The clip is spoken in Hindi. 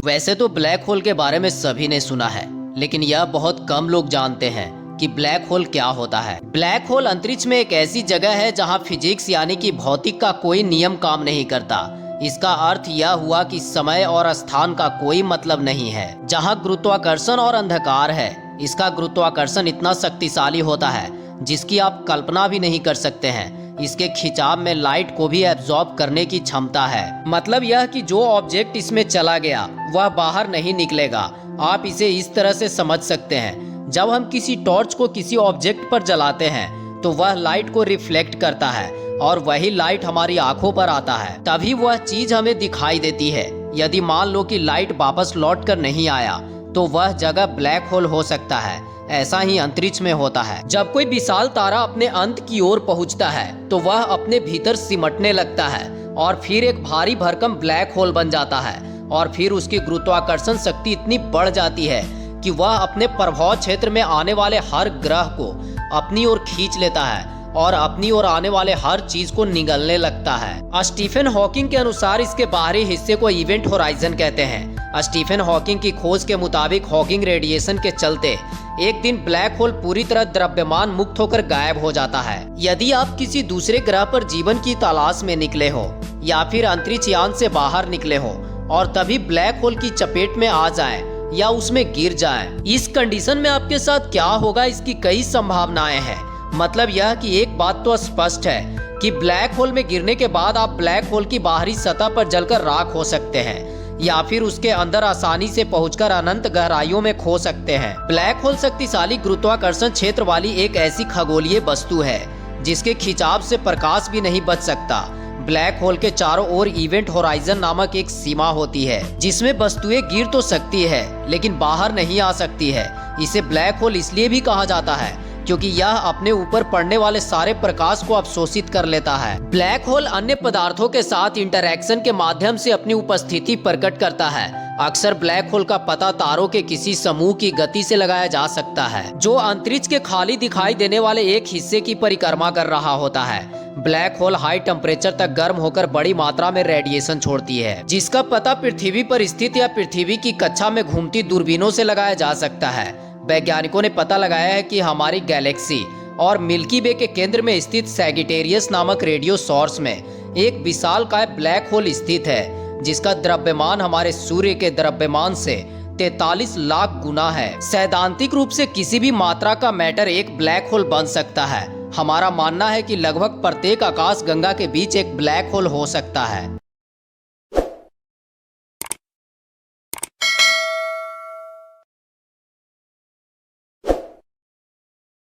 वैसे तो ब्लैक होल के बारे में सभी ने सुना है, लेकिन यह बहुत कम लोग जानते हैं कि ब्लैक होल क्या होता है। ब्लैक होल अंतरिक्ष में एक ऐसी जगह है जहां फिजिक्स यानी कि भौतिक का कोई नियम काम नहीं करता। इसका अर्थ यह हुआ कि समय और स्थान का कोई मतलब नहीं है। जहां गुरुत्वाकर्षण और अंधकार है, इसका गुरुत्वाकर्षण इतना शक्तिशाली होता है जिसकी आप कल्पना भी नहीं कर सकते हैं। इसके खिंचाव में लाइट को भी एब्जॉर्ब करने की क्षमता है। मतलब यह कि जो ऑब्जेक्ट इसमें चला गया वह बाहर नहीं निकलेगा। आप इसे इस तरह से समझ सकते हैं, जब हम किसी टॉर्च को किसी ऑब्जेक्ट पर जलाते हैं तो वह लाइट को रिफ्लेक्ट करता है और वही लाइट हमारी आंखों पर आता है, तभी वह चीज हमें दिखाई देती है। यदि मान लो कि लाइट वापस लौट कर नहीं आया तो वह जगह ब्लैक होल हो सकता है। ऐसा ही अंतरिक्ष में होता है। जब कोई विशाल तारा अपने अंत की ओर पहुंचता है तो वह अपने भीतर सिमटने लगता है और फिर एक भारी भरकम ब्लैक होल बन जाता है। और फिर उसकी गुरुत्वाकर्षण शक्ति इतनी बढ़ जाती है कि वह अपने प्रभाव क्षेत्र में आने वाले हर ग्रह को अपनी ओर खींच लेता है और अपनी ओर आने वाले हर चीज को निगलने लगता है। स्टीफन हॉकिंग के अनुसार इसके बाहरी हिस्से को इवेंट होराइजन कहते हैं। स्टीफन हॉकिंग की खोज के मुताबिक हॉकिंग रेडिएशन के चलते एक दिन ब्लैक होल पूरी तरह द्रव्यमान मुक्त होकर गायब हो जाता है। यदि आप किसी दूसरे ग्रह पर जीवन की तलाश में निकले हो या फिर अंतरिक्ष यान से बाहर निकले हो और तभी ब्लैक होल की चपेट में आ जाएं या उसमें गिर जाएं, इस कंडीशन में आपके साथ क्या होगा इसकी कई संभावनाएं हैं। मतलब यह कि एक बात तो स्पष्ट है कि ब्लैक होल में गिरने के बाद आप ब्लैक होल की बाहरी सतह पर जलकर राख हो सकते हैं या फिर उसके अंदर आसानी से पहुंचकर अनंत गहराइयों में खो सकते हैं। ब्लैक होल शक्तिशाली गुरुत्वाकर्षण क्षेत्र वाली एक ऐसी खगोलीय वस्तु है जिसके खिंचाव से प्रकाश भी नहीं बच सकता। ब्लैक होल के चारों ओर इवेंट होराइजन नामक एक सीमा होती है जिसमें वस्तुएं गिर तो सकती है लेकिन बाहर नहीं आ सकती है। इसे ब्लैक होल इसलिए भी कहा जाता है क्योंकि यह अपने ऊपर पड़ने वाले सारे प्रकाश को अवशोषित कर लेता है। ब्लैक होल अन्य पदार्थों के साथ इंटरैक्शन के माध्यम से अपनी उपस्थिति प्रकट करता है। अक्सर ब्लैक होल का पता तारों के किसी समूह की गति से लगाया जा सकता है जो अंतरिक्ष के खाली दिखाई देने वाले एक हिस्से की परिक्रमा कर रहा होता है। ब्लैक होल हाई टेम्परेचर तक गर्म होकर बड़ी मात्रा में रेडिएशन छोड़ती है जिसका पता पृथ्वी पर स्थित या पृथ्वी की कक्षा में घूमती दूरबीनों से लगाया जा सकता है। वैज्ञानिकों ने पता लगाया है कि हमारी गैलेक्सी और मिल्की वे के केंद्र में स्थित सैजिटेरियस नामक रेडियो सोर्स में एक विशालकाय ब्लैक होल स्थित है जिसका द्रव्यमान हमारे सूर्य के द्रव्यमान से 43 लाख गुना है। सैद्धांतिक रूप से किसी भी मात्रा का मैटर एक ब्लैक होल बन सकता है। हमारा मानना है कि लगभग प्रत्येक आकाश गंगा के बीच एक ब्लैक होल हो सकता है।